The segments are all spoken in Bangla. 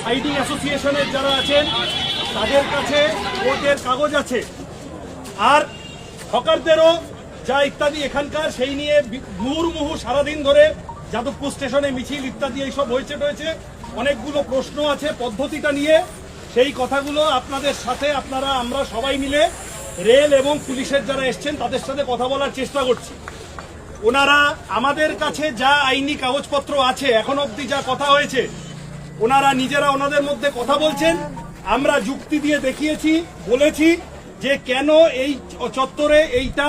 সাইডিং অ্যাসোসিয়েশনের যারা আছেন তাদের কাছে ভোটের কাগজ আছে, আর হকারদেরও যা ইত্যাদি এখানকার সেই নিয়ে মুহুর্মুহু সারাদিন ধরে যাদবপুর স্টেশনে মিছিল ইত্যাদি এইসব হয়েছে টয়েছে, অনেকগুলো প্রশ্ন আছে পদ্ধতিটা নিয়ে। সেই কথাগুলো আপনাদের সাথে আমরা সবাই মিলে রেল এবং পুলিশের যারা এসছেন তাদের সাথে কথা বলার চেষ্টা করছি। ওনারা আমাদের কাছে যা আইনি কাগজপত্র আছে এখন অবধি যা কথা হয়েছে, ওনারা নিজেরা ওনাদের মধ্যে কথা বলছেন। আমরা যুক্তি দিয়ে দেখিয়েছি, বলেছি যে কেন এই চত্বরে এইটা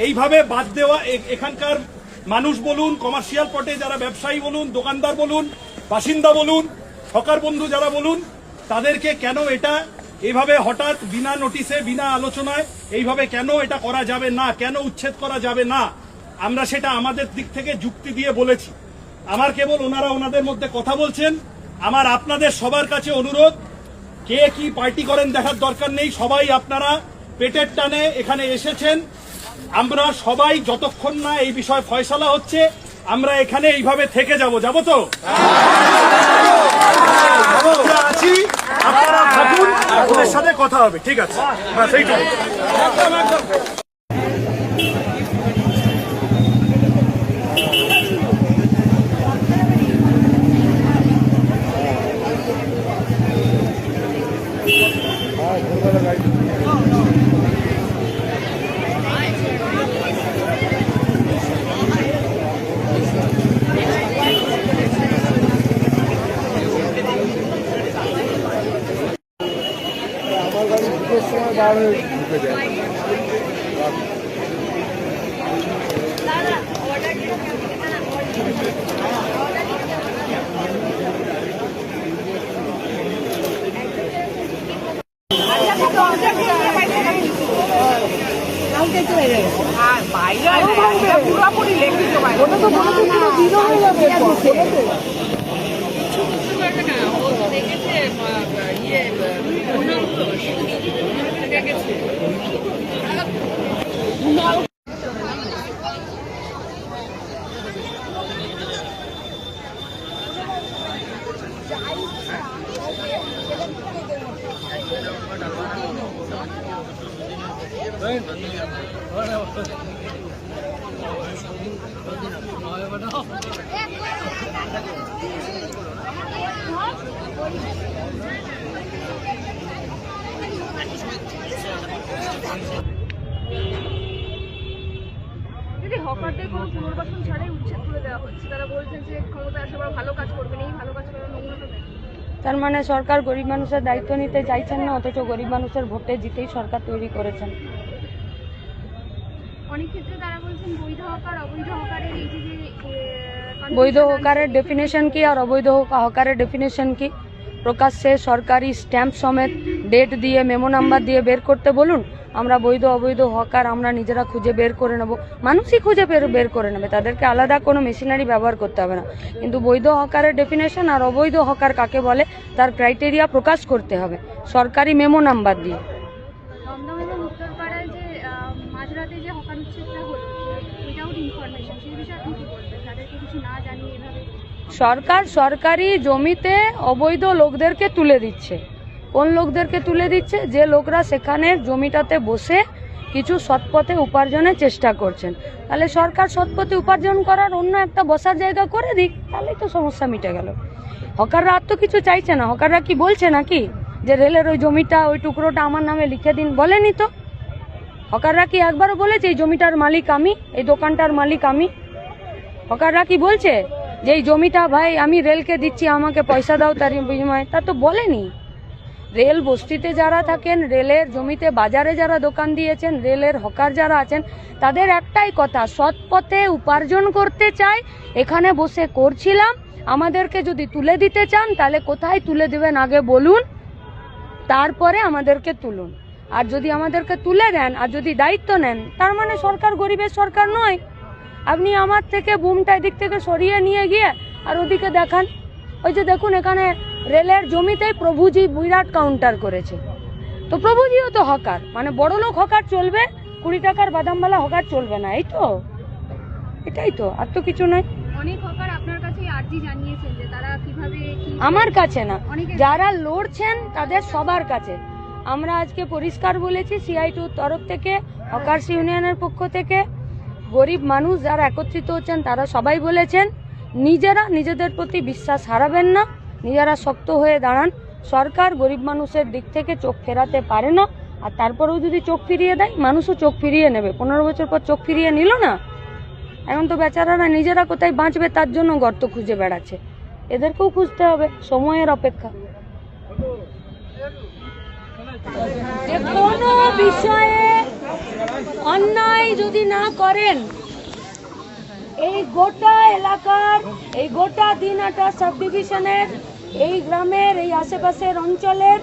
এইভাবে বাদ দেওয়া। এখানকার মানুষ বলুন, কমার্শিয়াল পটে যারা ব্যবসায়ী বলুন, দোকানদার বলুন, বাসিন্দা বলুন, হকার বন্ধু যারা বলুন, তাদেরকে কেন এটা এইভাবে হঠাৎ বিনা নোটিশে বিনা আলোচনায় এইভাবে কেন এটা করা যাবে না, কেন উচ্ছেদ করা যাবে না, আমরা সেটা আমাদের দিক থেকে যুক্তি দিয়ে বলেছি। আমার কেবল ওনারা ওনাদের মধ্যে কথা বলছেন। আমার আপনাদের সবার কাছে অনুরোধ, কে কি পার্টি করেন দেখার দরকার নেই, সবাই আপনারা পেটের টানে এখানে এসেছেন। আমরা সবাই যতক্ষণ না এই বিষয় ফয়সালা হচ্ছে আমরা এখানে এইভাবে থেকে যাব তো আছি, আপনারা থাকুন, ওদের সাথে কথা হবে, ঠিক আছে? সেইটাই পুরোপুরি লেখিত হকারদের কোনো পুনর্বাসন ছাড়াই উচ্ছেদ করে দেওয়া হচ্ছে। তারা বলছেন যে ক্ষমতা আসলে ভালো কাজ করবেন, এই ভালো কাজ করার নোংরা হবে। তার মানে সরকার গরিব মানুষের দায়িত্ব নিতে চাইছেন না, অথচ গরিব মানুষের ভোটে জিতেই সরকার তৈরি করেছেন। অনেক ক্ষেত্রে তারা বলছেন বৈধ হকার অবৈধ হকারের এই যে বৈধ হকারের ডেফিনেশন কি আর অবৈধ হকারের ডেফিনেশন কি প্রকাশ্যে সরকারি স্ট্যাম্প সমেত ডেট দিয়ে মেমো নাম্বার দিয়ে বের করতে বলুন। আমরা বৈধ অবৈধ হকার আমরা নিজেরা খুঁজে বের করে নেব, মানুষই খুঁজে বের করে নেবে, তাদেরকে আলাদা কোনো মেশিনারি ব্যবহার করতে হবে না। কিন্তু বৈধ হকারের ডেফিনেশন আর অবৈধ হকার কাকে বলে তার ক্রাইটেরিয়া প্রকাশ করতে হবে সরকারি মেমো নাম্বার দিয়ে। সরকার সরকারি জমিতে অবৈধ লোকদেরকে তুলে দিচ্ছে। কোন লোকদেরকে তুলে দিচ্ছে? যে লোকরা সেখানের জমিটাতে বসে কিছু সৎপথে উপার্জনের চেষ্টা করছেন। তাহলে সরকার সৎপথে উপার্জন করার অন্য একটা বসার জায়গা করে দিক, তাহলেই তো সমস্যা মিটে গেল। হকাররা আর তো কিছু চাইছে না। হকাররা কি বলছে নাকি যে রেলের ওই জমিটা ওই টুকরোটা আমার নামে লিখে দিন? বলেনি তো। হকাররা কি একবারও বলেছে এই জমিটার মালিক আমি, এই দোকানটার মালিক আমি? হকাররা কি বলছে যে এই জমিটা ভাই আমি রেলকে দিচ্ছি, আমাকে পয়সা দাও তার বিনিময়ে? তা তো বলেনি। রেল বস্তিতে যারা থাকেন, রেলের জমিতে বাজারে যারা দোকান দিয়েছেন, রেলের হকার যারা আছেন, তাদের একটাই কথা, সৎ পথে উপার্জন করতে চাই, এখানে বসে করছিলাম, আমাদেরকে যদি তুলে দিতে চান তাহলে কোথায় তুলে দেবেন আগে বলুন, তারপরে আমাদেরকে তুলুন। আর যদি আমাদেরকে তুলে দেন আর যদি দায়িত্ব নেন, তার মানে সরকার গরিবের সরকার নয়। আপনি আমার থেকে বুমটা এদিক থেকে সরিয়ে নিয়ে গিয়ে আর ওদিকে দেখান, ওই যে দেখুন এখানে রেলের জমিতেই প্রভুজি বিরাট কাউন্টার করেছে। তো প্রভুজিও তো হকার, মানে বড় লোক হকার চলবে, 20 টাকার বাদামওয়ালা হকার চলবে না, এই তো, এটাই তো, আর তো কিছু নয়। অনেক হকার আপনার কাছে আর্জি জানিয়েছেন যে তারা কিভাবে কি আমার কাছে না, অনেকে- যারা লড়ছেন তাদের সবার কাছে আমরা আজকে পরিষ্কার বলেছি। সিআইটিউর তরফ থেকে, হকার্স ইউনিয়নের পক্ষ থেকে, গরিব মানুষ যারা একত্রিত হচ্ছেন তারা সবাই বলেছেন নিজেরা নিজেদের প্রতি বিশ্বাস হারাবেন না, নিজেরা শক্ত হয়ে দাঁড়ান। সরকার গরিব মানুষের দিক থেকে চোখ ফেরাতে পারে না, আর তারপরেও যদি চোখ ফিরিয়ে দেয় মানুষও চোখ ফিরিয়ে নেবে। 15 বছর পর চোখ ফিরিয়ে নিল না, এখন তো বেচারারা নিজেরা কোথায় বাঁচবে তার জন্য গর্ত খুঁজে বেড়াচ্ছে, এদেরকেও খুঁজতে হবে, সময়ের অপেক্ষা। যে কোনো বিষয়ে অন্যায় যদি না করেন, এই গোটা এলাকার, এই গোটা দিনহাটা সাব ডিভিশনের, এই গ্রামের, এই আশেপাশের অঞ্চলের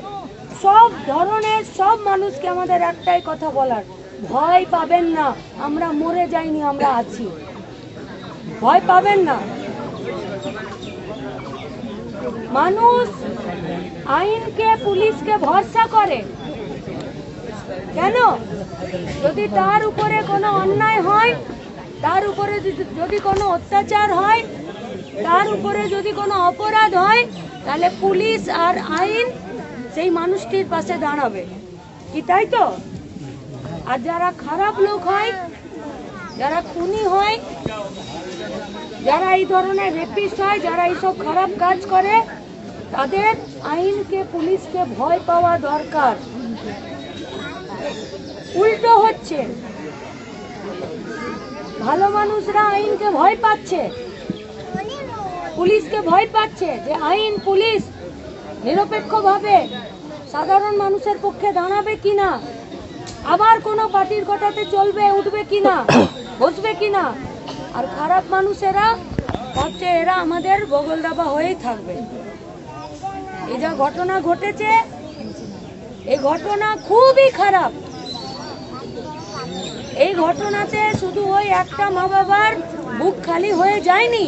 সব ধরনের সব মানুষকে আমাদের একটাই কথা বলার, ভয় পাবেন না, আমরা মরে যাইনি, আমরা আছি, ভয় পাবেন না। মানুষ আইনকে, পুলিশকে ভরসা করে কেন? যদি তার উপরে কোনো অন্যায় হয়, তার উপরে যদি কোনো অত্যাচার হয়, তার উপরে যদি কোনো অপরাধ হয়, তাহলে পুলিশ আর আইন সেই মানুষটির পাশে দাঁড়াবে, কি তাই তো? আর যারা খারাপ লোক হয়, যারা খুনি হয়, যারা এই ধরনের রেপিস্ট হয়, যারা এইসব খারাপ কাজ করে, তাদের আইনকে, পুলিশকে ভয় পাওয়া দরকার। উল্টো হচ্ছে, ভালো মানুষরা আইনকে ভয় পাচ্ছে, পুলিশকে ভয় পাচ্ছে, যে আইন পুলিশ নিরপেক্ষভাবে সাধারণ মানুষের পক্ষে দাঁড়াবে কিনা, আবার কোনো পার্টির কথাতে চলবে, উঠবে কিনা, বসবে কিনা। আর খারাপ মানুষেরা ভাবছে এরা আমাদের বগল দাবা হয়েই থাকবে। এই যা ঘটনা ঘটেছে, এই ঘটনা খুবই খারাপ। এই ঘটনাতে শুধু ওই একটা মা বাবার বুক খালি হয়ে যায়নি,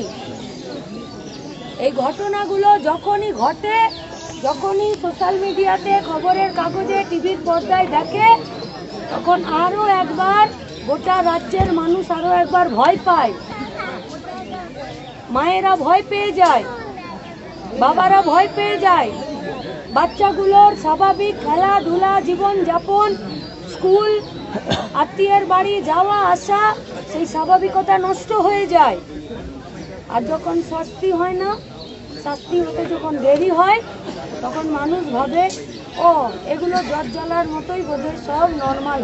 এই ঘটনাগুলো যখনই ঘটে, যখনই সোশ্যাল মিডিয়াতে, খবরের কাগজে, টিভির পর্দায় দেখে, তখন আরো একবার গোটা রাজ্যের মানুষ আরো একবার ভয় পায়, মায়েরা ভয় পেয়ে যায়, বাবারা ভয় পেয়ে যায়, বাচ্চাগুলোর স্বাভাবিক খেলাধুলা, জীবনযাপন, স্কুল, আত্মীয়ের বাড়ি যাওয়া আসা, সেই স্বাভাবিকতা নষ্ট হয়ে যায়। আর যখন শাস্তি হয় না, শাস্তি হতে যখন দেরি হয়, তখন মানুষ ভাবে ও এগুলো জট জ্বালার মতোই বোধহয় সব নর্মাল।